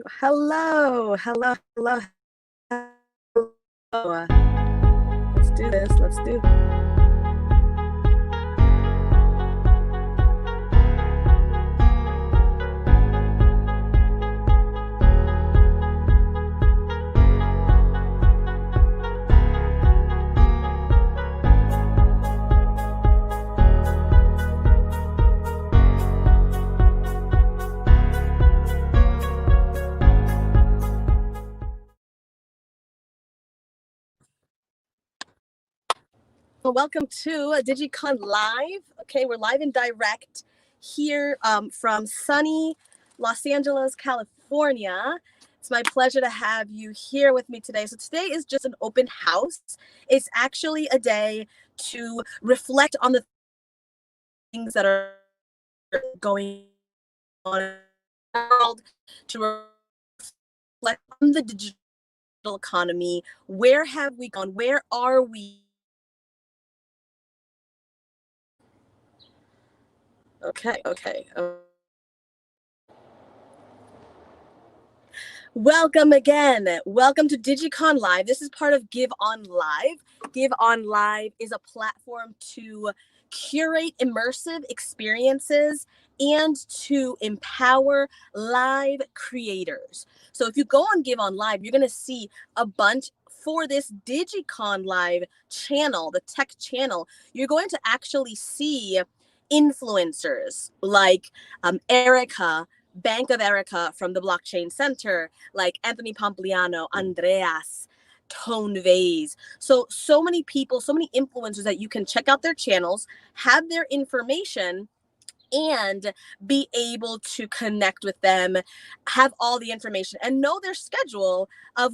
Hello, hello, hello, hello. Let's do this. Let's do. Welcome to DigeconLIVE. Okay, we're live and direct here from sunny Los Angeles, California. It's my pleasure to have you here with me today. So today is just an open house. It's actually a day to reflect on the things that are going on in the world, to reflect on the digital economy. Where have we gone? Where are we? Okay. Welcome again. Welcome to DigeconLIVE. This is part of GiveOnLive. GiveOnLive is a platform to curate immersive experiences and to empower live creators. So if you go on GiveOnLive, you're going to see a bunch for this DigeconLIVE channel, the tech channel. You're going to actually see influencers like Erica, Bank of Erica from the Blockchain Center, like Anthony Pompliano, Andreas, Tone Vase. So many people, so many influencers that you can check out their channels, have their information, and be able to connect with them, have all the information, and know their schedule of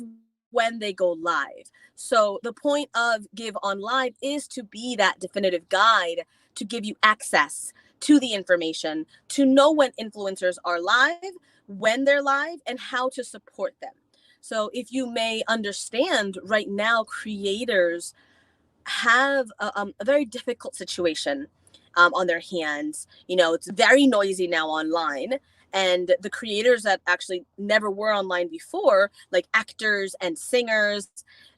when they go live. So the point of GiveOnLive is to be that definitive guide to give you access to the information, to know when influencers are live, when they're live, and how to support them. So if you may understand, right now, creators have a very difficult situation on their hands. You know, it's very noisy now online. And the creators that actually never were online before, like actors and singers,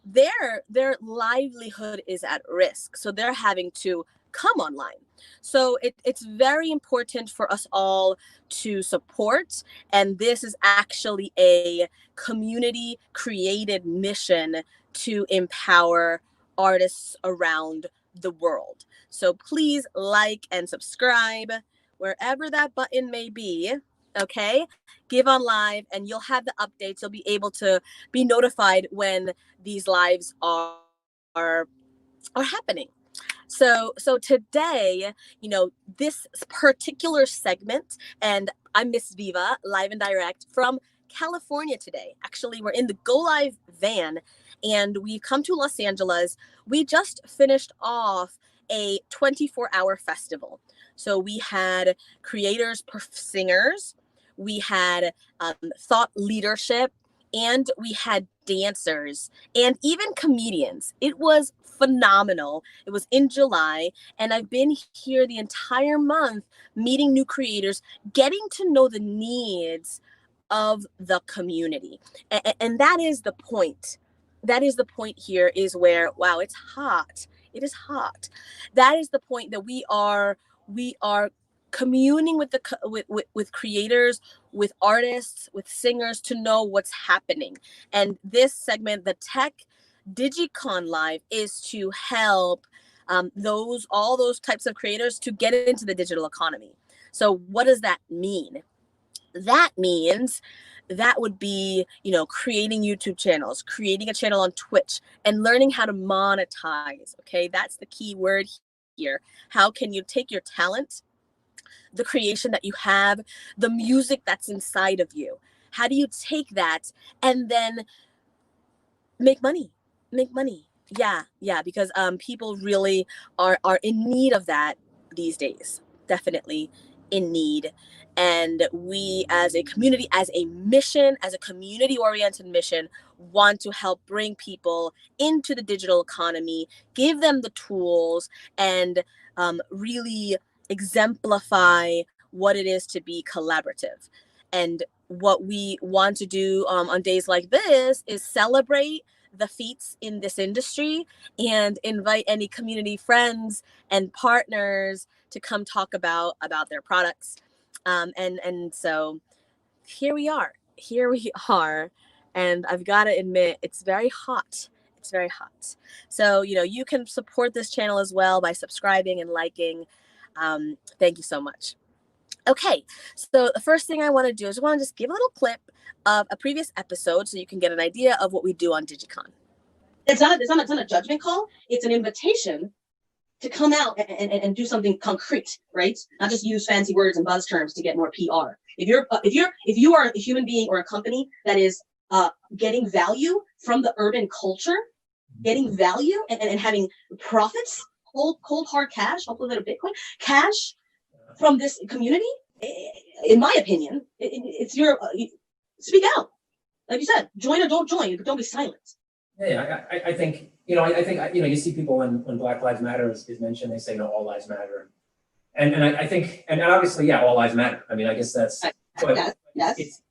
their livelihood is at risk. So they're having to come online. So it's very important for us all to support. And this is actually a community created mission to empower artists around the world. So please like and subscribe wherever that button may be. Okay, GiveOnLive, and you'll have the updates. You'll be able to be notified when these lives are happening. So today, you know, this particular segment, and I'm Miss Viva, live and direct from California today. Actually, we're in the Go Live van, and we've come to Los Angeles. We just finished off a 24-hour festival. So we had creators, singers, we had thought leadership, and we had dancers and even comedians. It was phenomenal. It was in July, and I've been here the entire month meeting new creators, getting to know the needs of the community. And that is the point. That is the point here, is where, wow, it's hot. It is hot. That is the point, that we are communing with with creators, with artists, with singers, to know what's happening. And this segment, the Tech DigeconLIVE, is to help all those types of creators to get into the digital economy. So what does that mean? That means that would be, you know, creating YouTube channels, creating a channel on Twitch, and learning how to monetize. Okay, that's the key word here. How can you take your talent, the creation that you have, the music that's inside of you? How do you take that and then make money? Yeah, because people really are in need of that these days. Definitely in need. And we, as a community, as a mission, as a community oriented mission, want to help bring people into the digital economy, give them the tools, and really exemplify what it is to be collaborative. And what we want to do on days like this is celebrate the feats in this industry and invite any community friends and partners to come talk about their products. And so here we are. Here we are. And I've got to admit, it's very hot. It's very hot. So, you can support this channel as well by subscribing and liking. Thank you so much. Okay, so the first thing I want to do is I want to just give a little clip of a previous episode so you can get an idea of what we do on DigeCon. It's not a judgment call. It's an invitation to come out and do something concrete, right? Not just use fancy words and buzz terms to get more PR. If you are a human being or a company that is getting value from the urban culture, getting value and having profits, cold hard cash, hopefully a little Bitcoin cash from this community, in my opinion, it's your speak out. Like you said, join or don't join, but don't be silent. Yeah, I think, I think, you see people when Black Lives Matter is mentioned, they say, no, all lives matter. And I think, and obviously, yeah, all lives matter. I mean, I guess that's, but yes.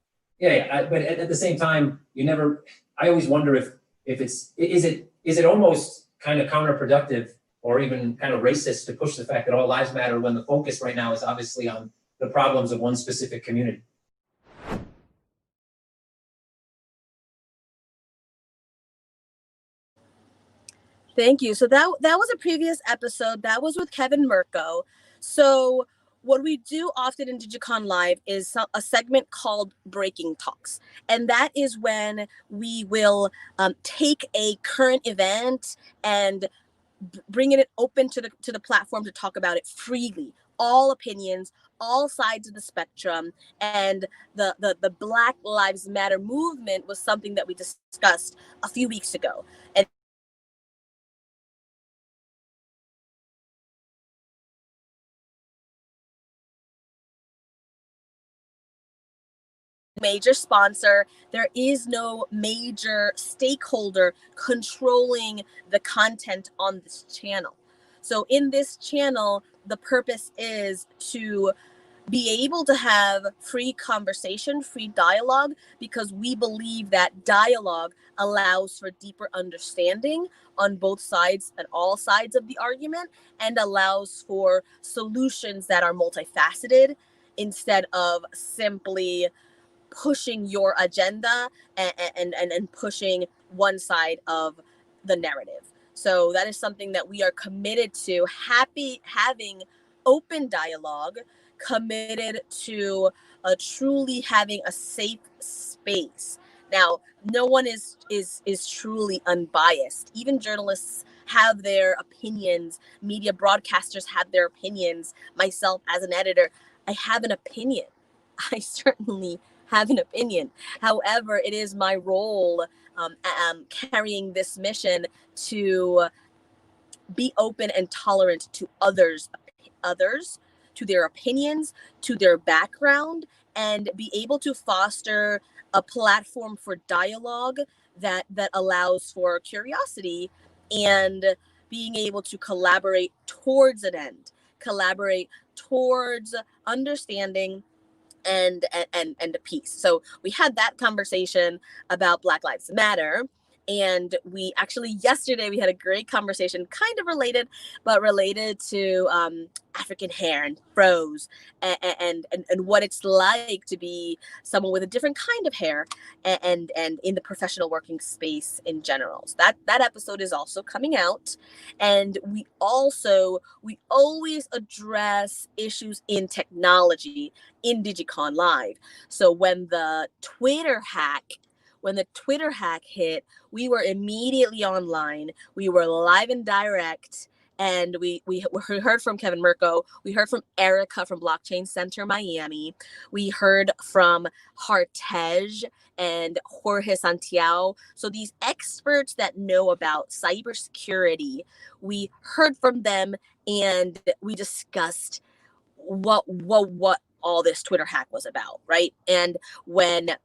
But at the same time, I always wonder if is it almost kind of counterproductive or even kind of racist to push the fact that all lives matter when the focus right now is obviously on the problems of one specific community. Thank you. So that was a previous episode. That was with Kevin Mirko. So what we do often in DigeconLIVE is a segment called Breaking Talks. And that is when we will take a current event and bringing it open to the platform to talk about it freely, all opinions, all sides of the spectrum. And the Black Lives Matter movement was something that we discussed a few weeks ago. And major sponsor, there is no major stakeholder controlling the content on this channel. So in this channel, the purpose is to be able to have free conversation, free dialogue, because we believe that dialogue allows for deeper understanding on both sides and all sides of the argument, and allows for solutions that are multifaceted instead of simply pushing your agenda and pushing one side of the narrative. So that is something that we are committed to, having open dialogue, committed to truly having a safe space. Now, no one is truly unbiased. Even journalists have their opinions. Media broadcasters have their opinions. Myself, as an editor, I have an opinion. I certainly have an opinion. However, it is my role carrying this mission to be open and tolerant to others, to their opinions, to their background, and be able to foster a platform for dialogue that allows for curiosity and being able to collaborate towards an end, collaborate towards understanding and a peace. So we had that conversation about Black Lives Matter. And we actually, yesterday, we had a great conversation, kind of related, but related to African hair and froze and what it's like to be someone with a different kind of hair and in the professional working space in general. So that episode is also coming out. And we always address issues in technology in DigeconLIVE. So when the Twitter hack hit, we were immediately online. We were live and direct, and we heard from Kevin Mirko. We heard from Erica from Blockchain Center Miami. We heard from Hartej and Jorge Santiago. So these experts that know about cybersecurity, we heard from them, and we discussed what all this Twitter hack was about, right? And when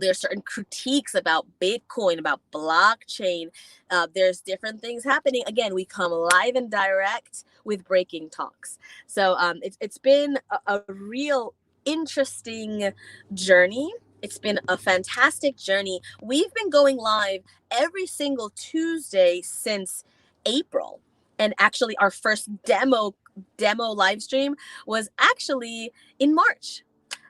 there's certain critiques about Bitcoin, about blockchain. There's different things happening. Again, we come live and direct with Breaking Talks. So it's been a real interesting journey. It's been a fantastic journey. We've been going live every single Tuesday since April. And actually our first demo live stream was actually in March.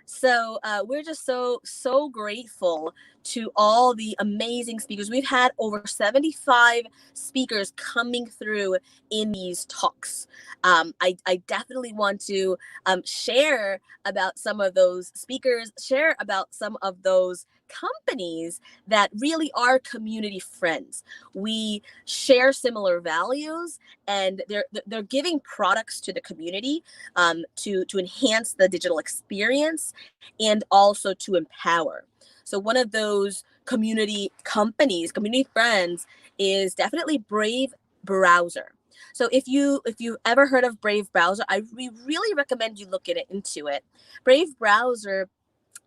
So we're just so grateful to all the amazing speakers. We've had over 75 speakers coming through in these talks. I definitely want to share about some of those speakers, share about some of those companies that really are community friends. We share similar values, and they're giving products to the community to enhance the digital experience and also to empower. So one of those community companies, community friends, is definitely Brave Browser. So if you've ever heard of Brave Browser, we really recommend you look into it. Brave Browser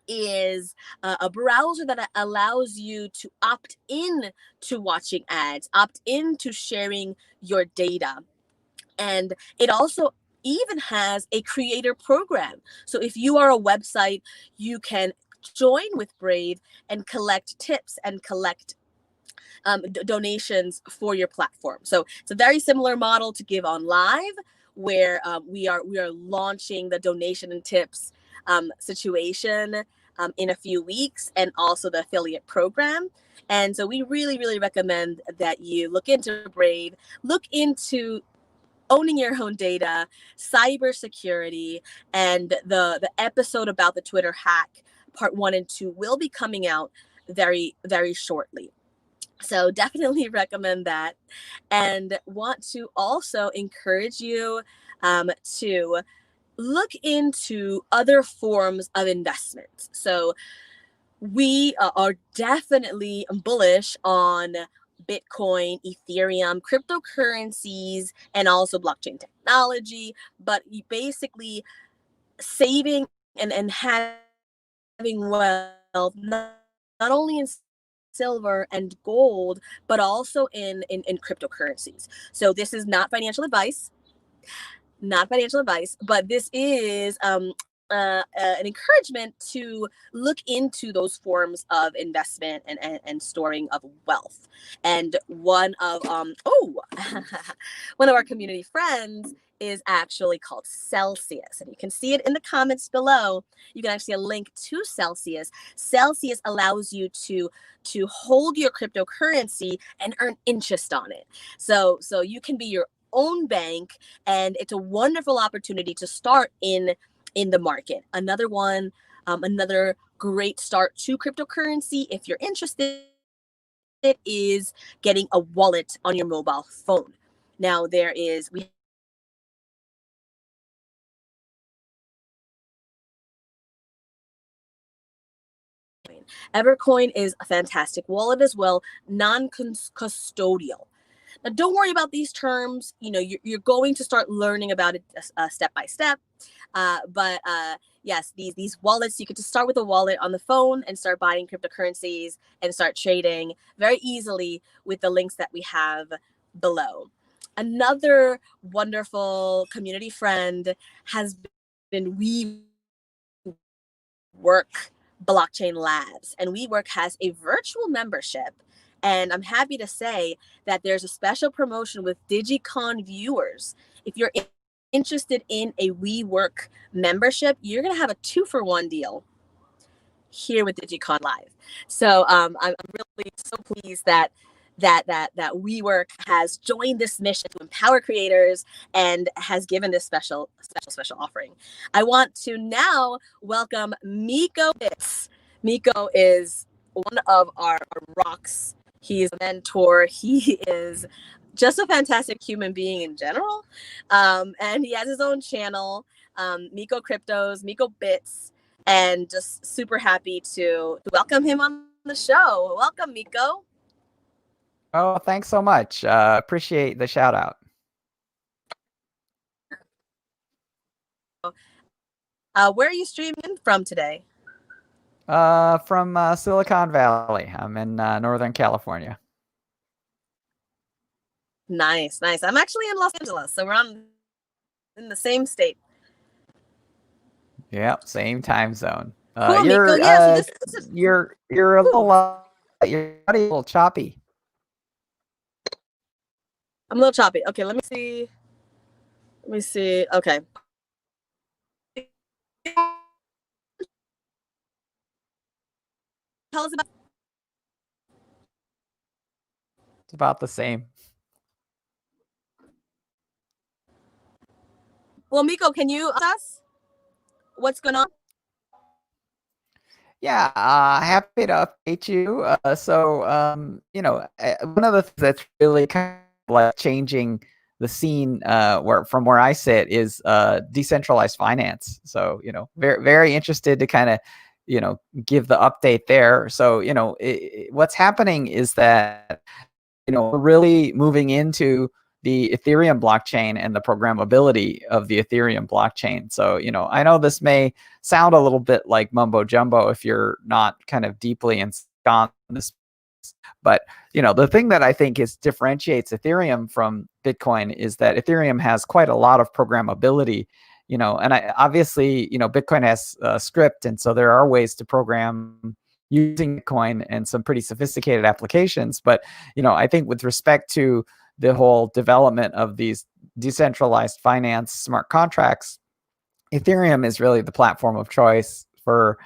is a browser that allows you to opt in to watching ads, opt in to sharing your data. And it also even has a creator program. So if you are a website, you can join with Brave and collect tips and collect donations for your platform. So it's a very similar model to DigeconLIVE, where we are launching the donation and tips situation in a few weeks, and also the affiliate program. And so we really recommend that you look into Brave, look into owning your own data, cybersecurity, and the episode about the Twitter hack, part 1 and 2, will be coming out very shortly. So definitely recommend that, and want to also encourage you to look into other forms of investments. So we are definitely bullish on Bitcoin, Ethereum, cryptocurrencies, and also blockchain technology. But you basically saving and having wealth, not only in silver and gold, but also in cryptocurrencies. So this is not financial advice, but this is an encouragement to look into those forms of investment and storing of wealth. And one of one of our community friends is actually called Celsius, and you can see it in the comments below. You can actually see a link to Celsius. Celsius allows you to hold your cryptocurrency and earn interest on it. So you can be your own bank, and it's a wonderful opportunity to start in the market. Another great start to cryptocurrency, if you're interested, is getting a wallet on your mobile phone. Now we Evercoin is a fantastic wallet as well, non-custodial. Now, don't worry about these terms. You know, you're going to start learning about it step by step. But yes, these wallets, you could just start with a wallet on the phone and start buying cryptocurrencies and start trading very easily with the links that we have below. Another wonderful community friend has been WeWork Blockchain Labs, and WeWork has a virtual membership. And I'm happy to say that there's a special promotion with DigeconLIVE viewers. If you're interested in a WeWork membership, you're going to have a 2-for-1 deal here with DigeconLIVE. So I'm really so pleased that WeWork has joined this mission to empower creators and has given this special offering. I want to now welcome Miko Bits. Miko is one of our rocks. He's a mentor. He is just a fantastic human being in general. And he has his own channel, Miko Cryptos, Miko Bits, and just super happy to welcome him on the show. Welcome, Miko. Oh, thanks so much. Appreciate the shout out. Where are you streaming from today? From Silicon Valley. I'm in Northern California. Nice. I'm actually in Los Angeles, so we're in the same state. Yeah, same time zone. Cool, Miko. Yeah, so this is You're a little you're a little choppy. I'm a little choppy. Okay, let me see. Let me see. Okay. Tell us about. It's about the same. Well, Miko, can you tell us what's going on? Yeah, happy to update you. One of the things that's really kind of like changing the scene where I sit is decentralized finance. So, very, very interested to kind of, give the update there. So, what's happening is that, we're really moving into the Ethereum blockchain and the programmability of the Ethereum blockchain. So, I know this may sound a little bit like mumbo jumbo if you're not kind of deeply ensconced in this. But, the thing that I think differentiates Ethereum from Bitcoin is that Ethereum has quite a lot of programmability, and obviously, Bitcoin has script. And so there are ways to program using Bitcoin and some pretty sophisticated applications. But, I think with respect to the whole development of these decentralized finance smart contracts, Ethereum is really the platform of choice for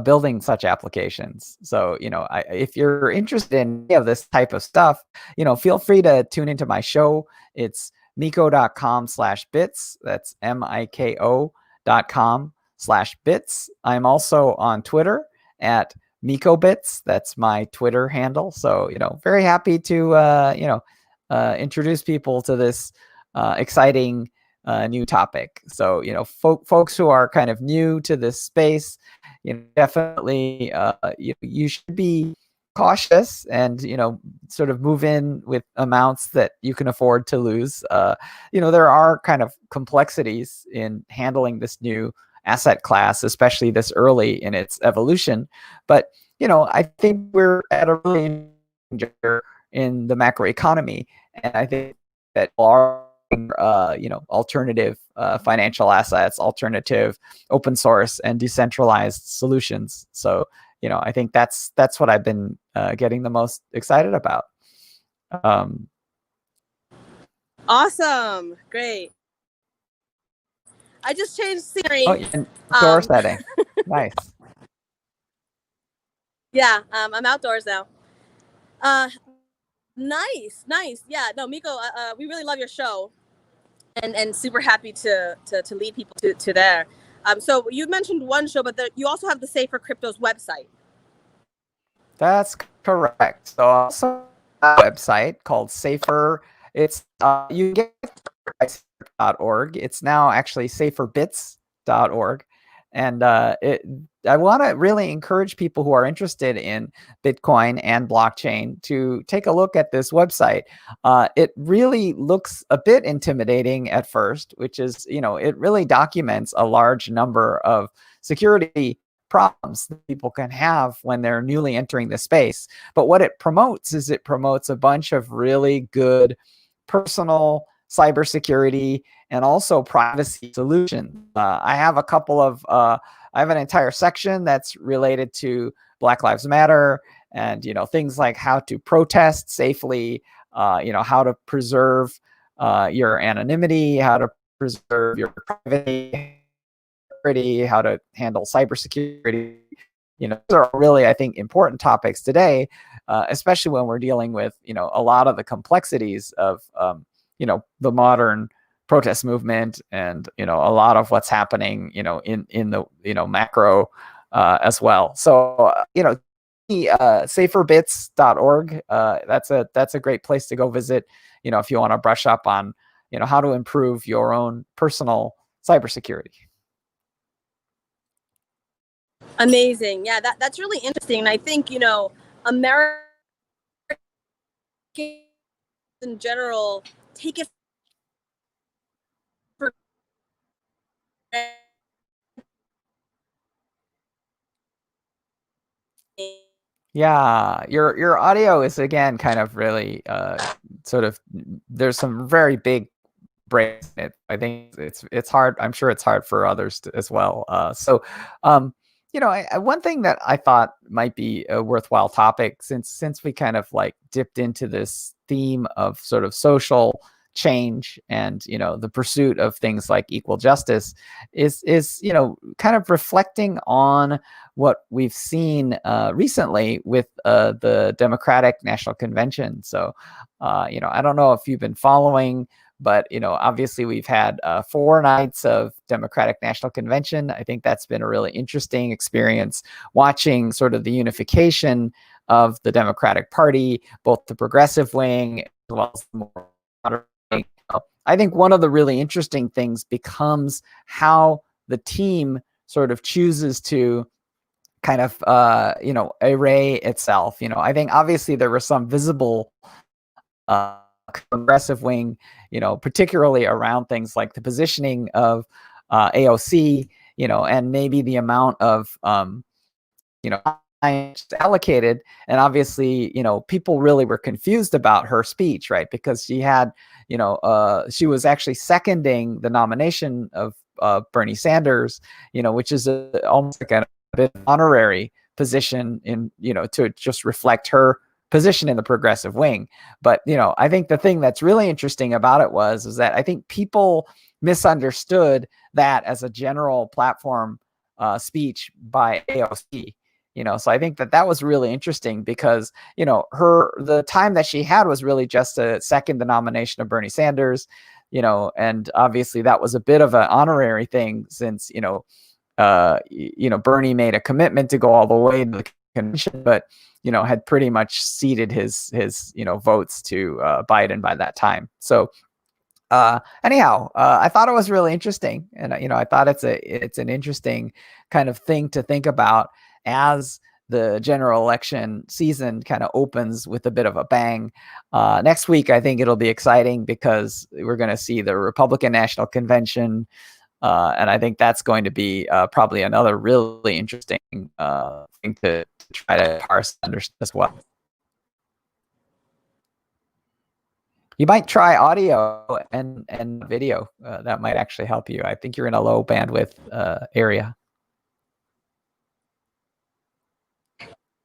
building such applications. So, if you're interested in any of this type of stuff, feel free to tune into my show. It's miko.com/bits. That's miko.com/bits. I'm also on Twitter at MikoBits. That's my Twitter handle. So, very happy to, introduce people to this exciting new topic. So, folks who are kind of new to this space, definitely you should be cautious and, sort of move in with amounts that you can afford to lose. There are kind of complexities in handling this new asset class, especially this early in its evolution. But, I think we're at a really juncture in the macroeconomy. And I think that our alternative financial assets, alternative open source and decentralized solutions. So, I think that's what I've been getting the most excited about. Awesome. Great. I just changed scenery. Oh, and door setting. Nice. Yeah, I'm outdoors now. Nice. Yeah, no, Miko, we really love your show, and super happy to lead people to there. So you mentioned one show, but you also have the Safer Cryptos website. That's correct. So also a website called Safer. It's you can get it .org. It's now actually saferbits.org. And I want to really encourage people who are interested in Bitcoin and blockchain to take a look at this website. It really looks a bit intimidating at first, which is, it really documents a large number of security problems that people can have when they're newly entering the space. But what it promotes is it promotes a bunch of really good personal cybersecurity and also privacy solutions. I have a couple of, I have an entire section that's related to Black Lives Matter and, things like how to protest safely, how to preserve your anonymity, how to preserve your privacy, how to handle cybersecurity. Those are really, I think, important topics today, especially when we're dealing with, a lot of the complexities of, the modern protest movement and, a lot of what's happening, in the, macro as well. So, saferbits.org, that's a great place to go visit, if you want to brush up on, how to improve your own personal cybersecurity. Amazing. Yeah, that's really interesting. And I think, Americans in general take it for Yeah, your audio is again kind of really sort of, there's some very big breaks it. I think it's hard. I'm sure it's hard for others as well. So one thing that I thought might be a worthwhile topic, since we kind of like dipped into this theme of sort of social change and the pursuit of things like equal justice, is kind of reflecting on what we've seen recently with the Democratic National Convention. So I don't know if you've been following, but obviously we've had 4 nights of Democratic National Convention. I think that's been a really interesting experience, watching sort of the unification of the Democratic Party, both the progressive wing as well as the more moderate wing. I think one of the really interesting things becomes how the team sort of chooses to kind of array itself. I think obviously there were some visible progressive wing, particularly around things like the positioning of AOC, and maybe the amount of allocated. And obviously, people really were confused about her speech, right? Because she had, she was actually seconding the nomination of Bernie Sanders, which is almost like a bit honorary position in, to just reflect her position in the progressive wing. But I think the thing that's really interesting about it is that I think people misunderstood that as a general platform speech by AOC. So I think that was really interesting because the time that she had was really just to second the nomination of Bernie Sanders, and obviously that was a bit of an honorary thing since Bernie made a commitment to go all the way to the convention, but had pretty much ceded his votes to Biden by that time. So anyhow, I thought it was really interesting, and I thought it's an interesting kind of thing to think about as the general election season kind of opens with a bit of a bang. Next week, I think it'll be exciting because we're going to see the Republican National Convention. And I think that's going to be probably another really interesting thing to try to parse and understand as well. You might try audio and video. That might actually help you. I think you're in a low bandwidth area.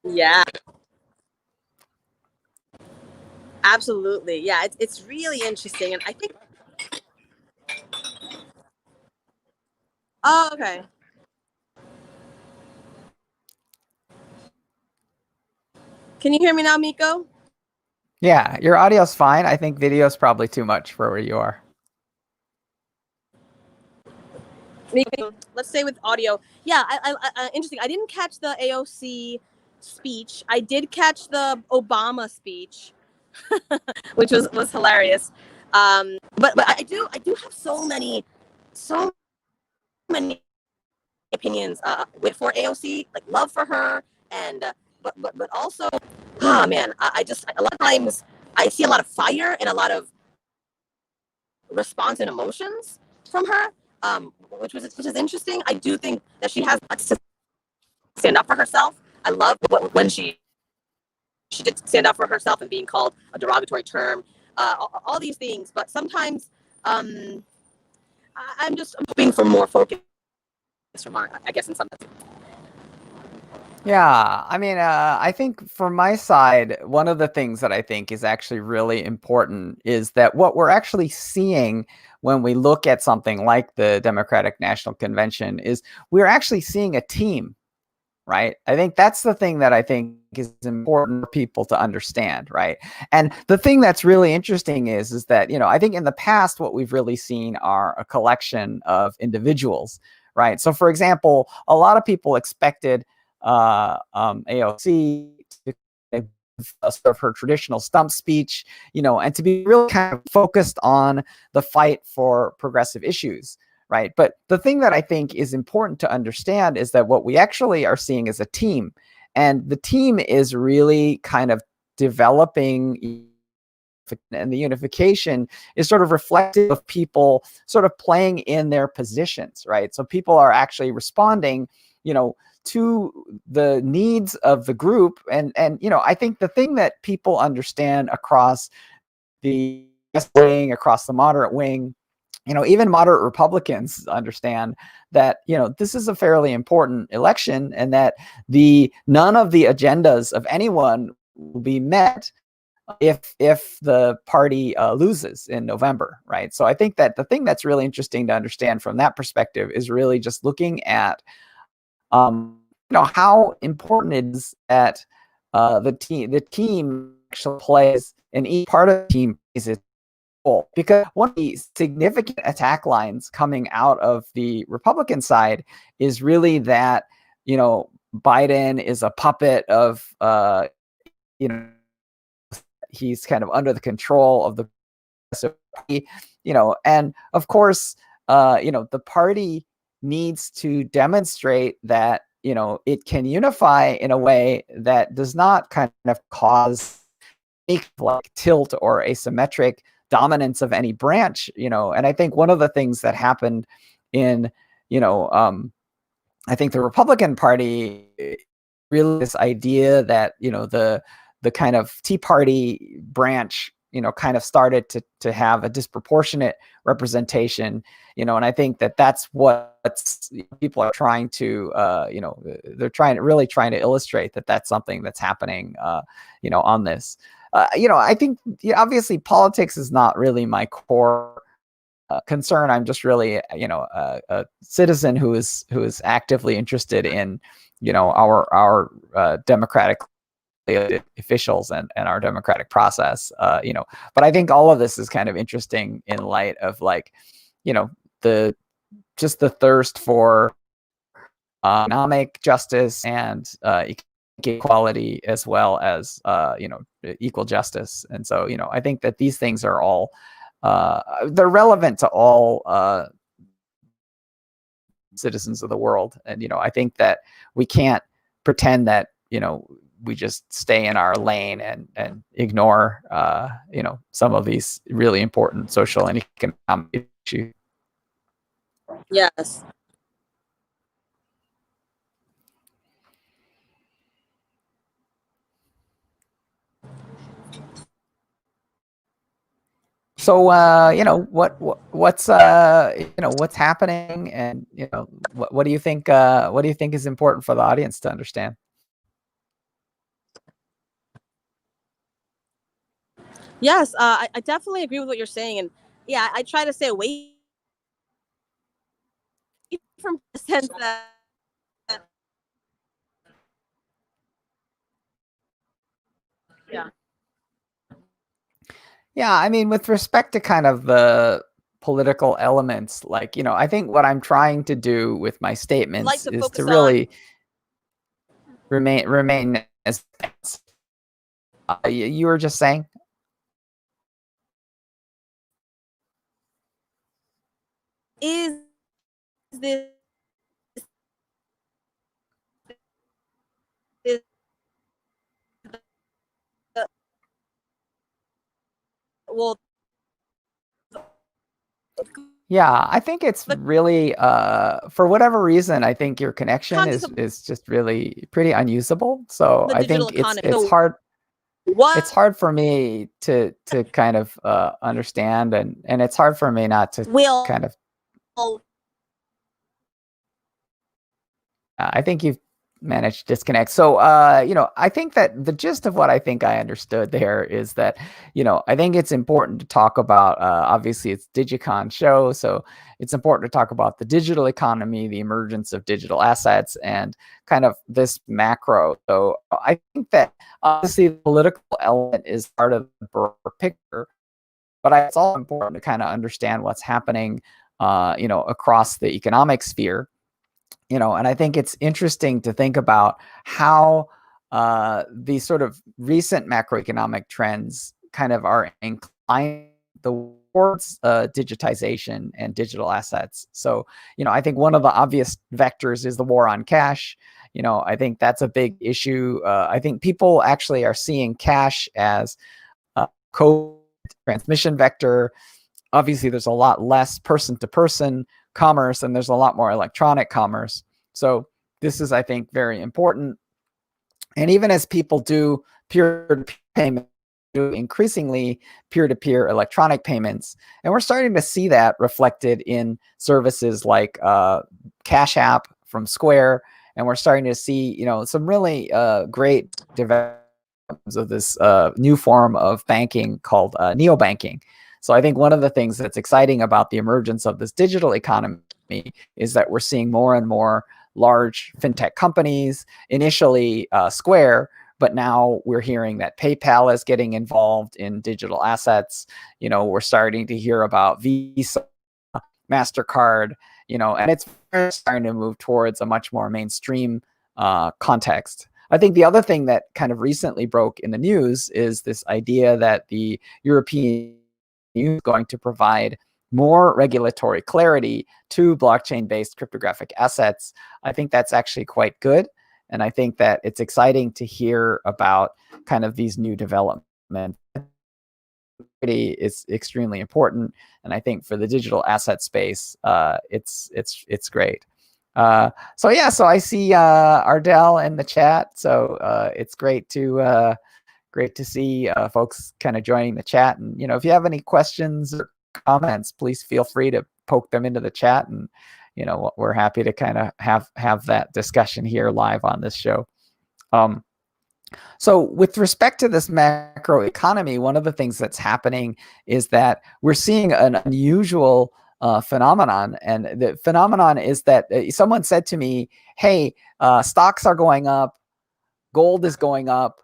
Yeah. Absolutely. Yeah, it's really interesting. And I think, oh, okay. Can you hear me now, Miko? Yeah, your audio's fine. I think video's probably too much for where you are. Miko, let's stay with audio. Yeah, interesting. I didn't catch the AOC speech. I did catch the Obama speech, which was hilarious. But I do have so many opinions for AOC, like love for her, and but also, oh man, I just a lot of times I see a lot of fire and a lot of response and emotions from her, which is interesting. I do think that she has to stand up for herself. I love when she did stand up for herself and being called a derogatory term, all these things. But sometimes I'm hoping for more focus from her, I guess, in some sense. Yeah, I mean, I think from my side, one of the things that I think is actually really important is that what we're actually seeing when we look at something like the Democratic National Convention is we're actually seeing a team, right? I think that's the thing that I think is important for people to understand, right? And the thing that's really interesting is that, I think in the past, what we've really seen are a collection of individuals, right? So for example, a lot of people expected AOC to sort of her traditional stump speech, and to be really kind of focused on the fight for progressive issues, right? But the thing that I think is important to understand is that what we actually are seeing is a team, and the team is really kind of developing, and the unification is sort of reflective of people sort of playing in their positions, right? So people are actually responding, to the needs of the group. And I think the thing that people understand across the wing, across the moderate wing, even moderate Republicans understand that, this is a fairly important election, and that none of the agendas of anyone will be met if the party loses in November, right? So I think that the thing that's really interesting to understand from that perspective is really just looking at, how important it is that the team actually plays, and each part of the team is its role. Because one of the significant attack lines coming out of the Republican side is really that, Biden is a puppet of, he's kind of under the control of the party, and of course, the party needs to demonstrate that, it can unify in a way that does not kind of cause like tilt or asymmetric dominance of any branch, and I think one of the things that happened in, I think the Republican Party, really this idea that, the kind of Tea Party branch, kind of started to have a disproportionate representation, and I think that that's what people are trying to, they're really trying to illustrate that that's something that's happening, on this. I think obviously politics is not really my core concern. I'm just really, a citizen who is actively interested in, our democratic officials and our democratic process, but I think all of this is kind of interesting in light of, like, the thirst for economic justice and equality, as well as equal justice. And so, I think that these things are all they're relevant to all citizens of the world. And I think that we can't pretend that we just stay in our lane and ignore some of these really important social and economic issues. Yes. So what's what's happening, and what do you think is important for the audience to understand? Yes, I definitely agree with what you're saying, and yeah, I try to stay away from the sense that, yeah. Yeah, I mean, with respect to kind of the political elements, like, I think what I'm trying to do with my statements is to really remain as you were just saying. Is this is the, well, Yeah, I think it's really, for whatever reason, I think your connection is just really pretty unusable. So I think it's hard. It's hard for me to kind of understand, and it's hard for me not to kind of. I think you've managed to disconnect. So, I think that the gist of what I think I understood there is that, I think it's important to talk about, obviously it's DigeCon show. So it's important to talk about the digital economy, the emergence of digital assets, and kind of this macro. So I think that obviously the political element is part of the broader picture, but it's also important to kind of understand what's happening, across the economic sphere. And I think it's interesting to think about how these sort of recent macroeconomic trends kind of are inclined towards digitization and digital assets. So, I think one of the obvious vectors is the war on cash. I think that's a big issue. I think people actually are seeing cash as a code transmission vector. Obviously, there's a lot less person-to-person commerce, and there's a lot more electronic commerce. So this is, I think, very important. And even as people do peer-to-peer payment, do increasingly peer-to-peer electronic payments. And we're starting to see that reflected in services like Cash App from Square. And we're starting to see, some really great developments of this new form of banking called neobanking. So I think one of the things that's exciting about the emergence of this digital economy is that we're seeing more and more large fintech companies, initially Square, but now we're hearing that PayPal is getting involved in digital assets. We're starting to hear about Visa, MasterCard, and it's starting to move towards a much more mainstream context. I think the other thing that kind of recently broke in the news is this idea that the European Union is going to provide more regulatory clarity to blockchain-based cryptographic assets. I think that's actually quite good. And I think that it's exciting to hear about kind of these new developments. Is extremely important. And I think for the digital asset space, it's great. So I see Ardell in the chat. So it's great to see folks kind of joining the chat. And if you have any questions or comments, please feel free to poke them into the chat. And we're happy to kind of have that discussion here live on this show. So with respect to this macro economy, one of the things that's happening is that we're seeing an unusual phenomenon. And the phenomenon is that someone said to me, hey, stocks are going up, gold is going up,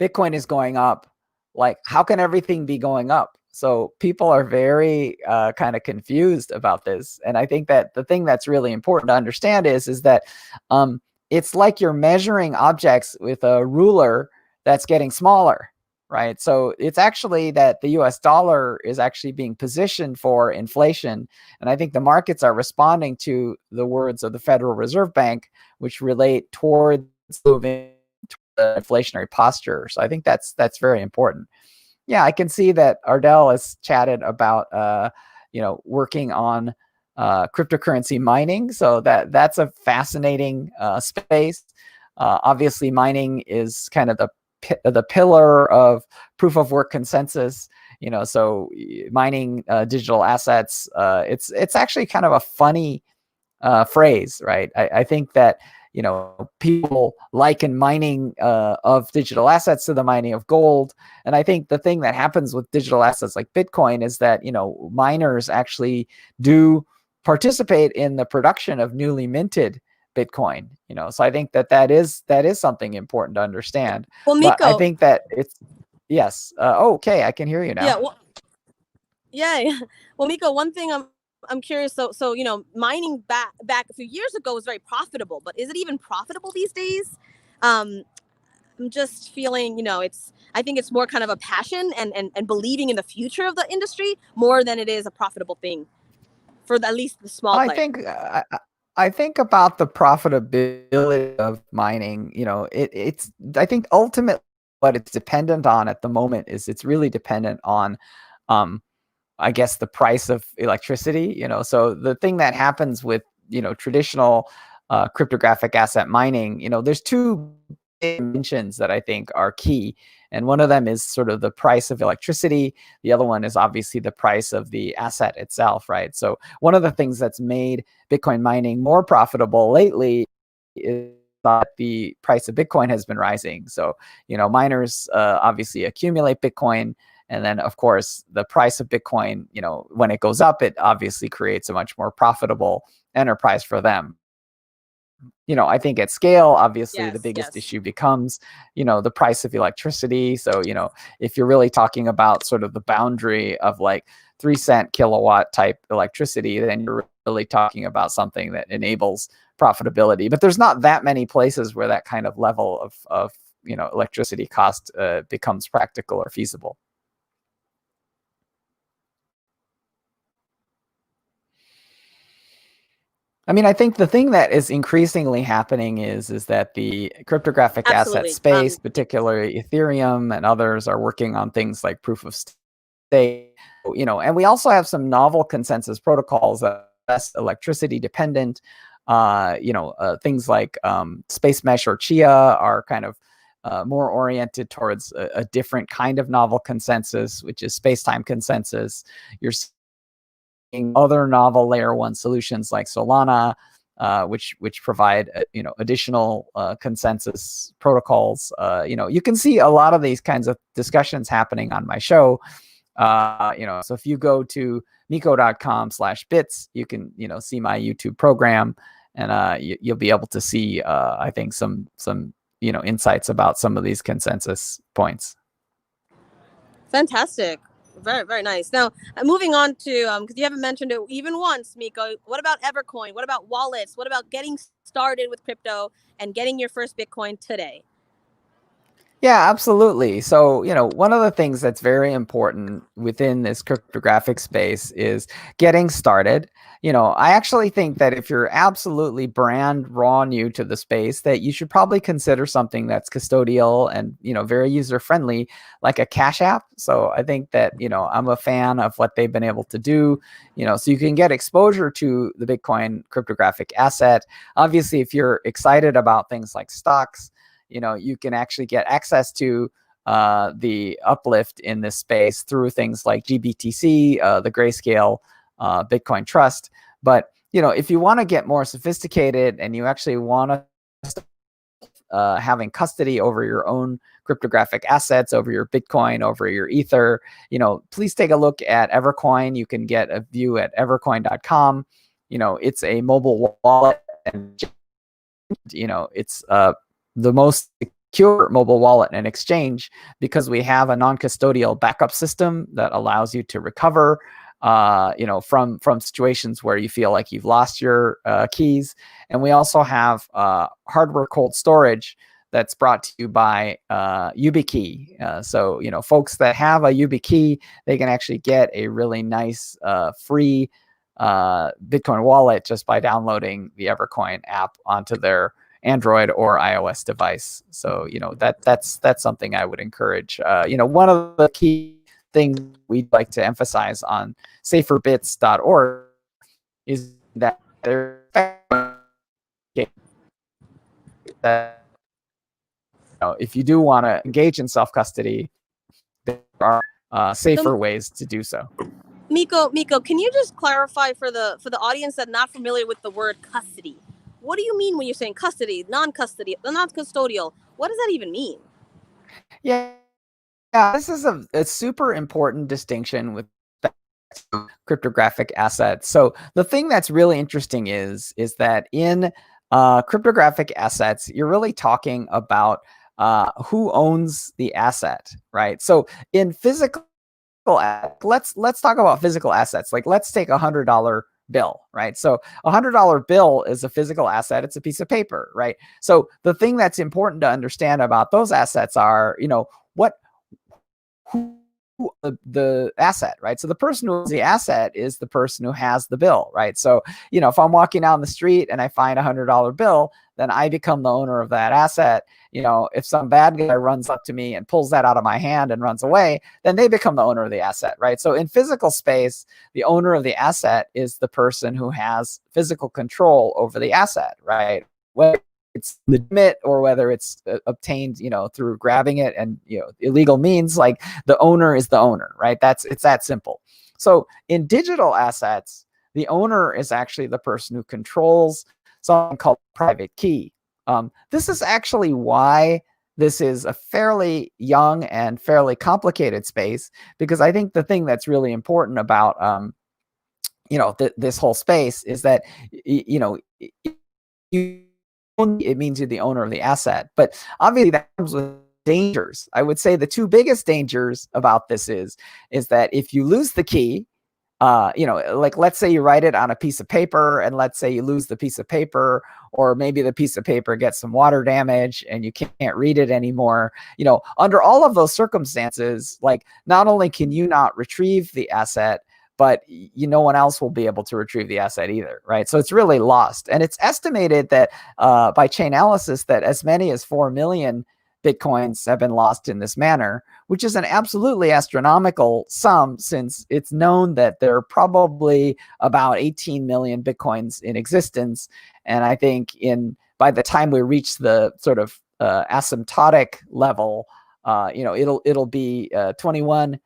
Bitcoin is going up. Like, how can everything be going up? So people are very kind of confused about this. And I think that the thing that's really important to understand is that it's like you're measuring objects with a ruler that's getting smaller, right? So it's actually that the US dollar is actually being positioned for inflation. And I think the markets are responding to the words of the Federal Reserve Bank, which relate towards moving to the inflationary posture. So I think that's very important. Yeah, I can see that Ardell has chatted about, working on cryptocurrency mining. So that's a fascinating space. Obviously, mining is kind of the pillar of proof of work consensus. So mining digital assets. It's actually kind of a funny phrase, right? I think that people liken mining of digital assets to the mining of gold. And I think the thing that happens with digital assets like Bitcoin is that miners actually do participate in the production of newly minted Bitcoin. So I think that is something important to understand. Well, Miko, but I think that it's yes. Okay, I can hear you now. Yeah. Well, Miko, one thing I'm curious. So mining back a few years ago was very profitable, but is it even profitable these days? I'm just feeling, I think it's more kind of a passion and believing in the future of the industry more than it is a profitable thing for at least the small players. I think about the profitability of mining. It's I think ultimately what it's dependent on at the moment is it's really dependent on I guess the price of electricity. So the thing that happens with traditional cryptographic asset mining, there's two dimensions that I think are key. And one of them is sort of the price of electricity. The other one is obviously the price of the asset itself, right? So one of the things that's made Bitcoin mining more profitable lately is that the price of Bitcoin has been rising. So, miners obviously accumulate Bitcoin. And then, of course, the price of Bitcoin, when it goes up, it obviously creates a much more profitable enterprise for them. I think at scale, obviously, the biggest issue becomes, the price of electricity. So, if you're really talking about sort of the boundary of like 3-cent kilowatt type electricity, then you're really talking about something that enables profitability. But there's not that many places where that kind of level of electricity cost becomes practical or feasible. I mean, I think the thing that is increasingly happening is that the cryptographic asset space, particularly Ethereum and others, are working on things like proof of stake, and we also have some novel consensus protocols that are less electricity dependent. Things like Space Mesh or Chia are kind of more oriented towards a different kind of novel consensus, which is space-time consensus. You're seeing other novel layer one solutions like Solana, which provide additional consensus protocols. You can see a lot of these kinds of discussions happening on my show. So if you go to miko.com/bits, you can see my YouTube program, and you'll be able to see I think some insights about some of these consensus points. Fantastic. Very, very nice. Now, moving on to, because you haven't mentioned it even once, Miko, what about Evercoin? What about wallets? What about getting started with crypto and getting your first Bitcoin today? Yeah, absolutely. So, one of the things that's very important within this cryptographic space is getting started. I actually think that if you're absolutely brand raw new to the space, that you should probably consider something that's custodial and, very user friendly, like a Cash App. So I think that, I'm a fan of what they've been able to do, so you can get exposure to the Bitcoin cryptographic asset. Obviously, if you're excited about things like stocks, you can actually get access to the uplift in this space through things like GBTC, the Grayscale Bitcoin Trust. But, if you want to get more sophisticated and you actually want to having custody over your own cryptographic assets, over your Bitcoin, over your Ether, please take a look at Evercoin. You can get a view at evercoin.com. It's a mobile wallet, and, it's the most secure mobile wallet and exchange because we have a non-custodial backup system that allows you to recover, from situations where you feel like you've lost your keys. And we also have hardware cold storage that's brought to you by YubiKey. So, folks that have a YubiKey, they can actually get a really nice free Bitcoin wallet just by downloading the Evercoin app onto their Android or iOS device. So, that's something I would encourage. One of the key things we'd like to emphasize on saferbits.org is that if you do want to engage in self-custody, there are safer ways to do so. Miko, can you just clarify for the audience that's not familiar with the word custody? What do you mean when you're saying custody, non-custody, non-custodial? What does that even mean? Yeah, this is a super important distinction with cryptographic assets. So the thing that's really interesting is that in cryptographic assets, you're really talking about who owns the asset, right? So in physical, let's talk about physical assets. Like, let's take $100 bill, right? So $100 bill is a physical asset. It's a piece of paper, right? So the thing that's important to understand about those assets are, who the asset, right? So the person who owns the asset is the person who has the bill, right? So, if I'm walking down the street and I find $100 bill, then I become the owner of that asset. If some bad guy runs up to me and pulls that out of my hand and runs away, then they become the owner of the asset, right? So in physical space, the owner of the asset is the person who has physical control over the asset, right? Whether it's legitimate or whether it's obtained, through grabbing it and, illegal means, like, the owner is the owner, right? It's that simple. So in digital assets, the owner is actually the person who controls something called private key. This is actually why this is a fairly young and fairly complicated space, because I think the thing that's really important about, this whole space is that, it means you're the owner of the asset. But obviously that comes with dangers. I would say the two biggest dangers about this is that if you lose the key, like, let's say you write it on a piece of paper, and let's say you lose the piece of paper, or maybe the piece of paper gets some water damage and you can't read it anymore. Under all of those circumstances, like, not only can you not retrieve the asset, but no one else will be able to retrieve the asset either, right? So it's really lost. And it's estimated that by Chainalysis that as many as 4 million Bitcoins have been lost in this manner, which is an absolutely astronomical sum, since it's known that there are probably about 18 million Bitcoins in existence. And I think by the time we reach the sort of asymptotic level, it'll be 21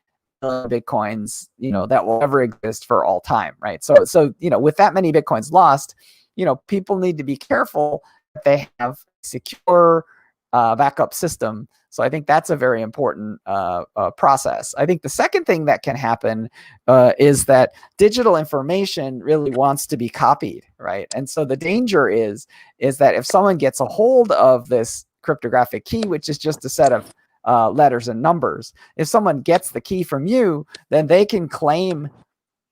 Bitcoins, that will ever exist for all time, right? So with that many Bitcoins lost, people need to be careful that they have a secure backup system. So I think that's a very important process. I think the second thing that can happen is that digital information really wants to be copied, right? And so the danger is that if someone gets a hold of this cryptographic key, which is just a set of letters and numbers, if someone gets the key from you, then they can claim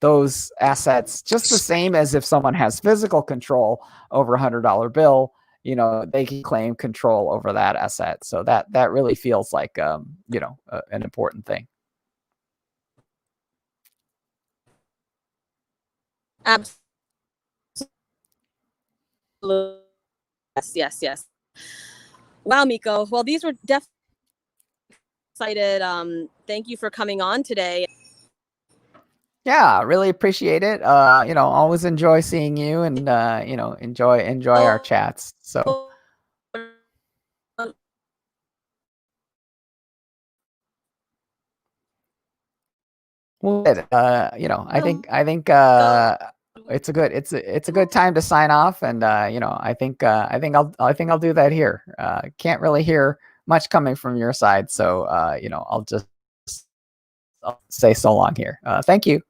those assets just the same as if someone has physical control over $100 bill. They can claim control over that asset. So that really feels like an important thing. Absolutely. Yes. Wow, Miko. Well, these were definitely excited. Thank you for coming on today. Yeah, really appreciate it. Always enjoy seeing you, and enjoy our chats. So I think it's a good time to sign off, and I think I'll do that here. Can't really hear much coming from your side, so I'll say so long here. Thank you.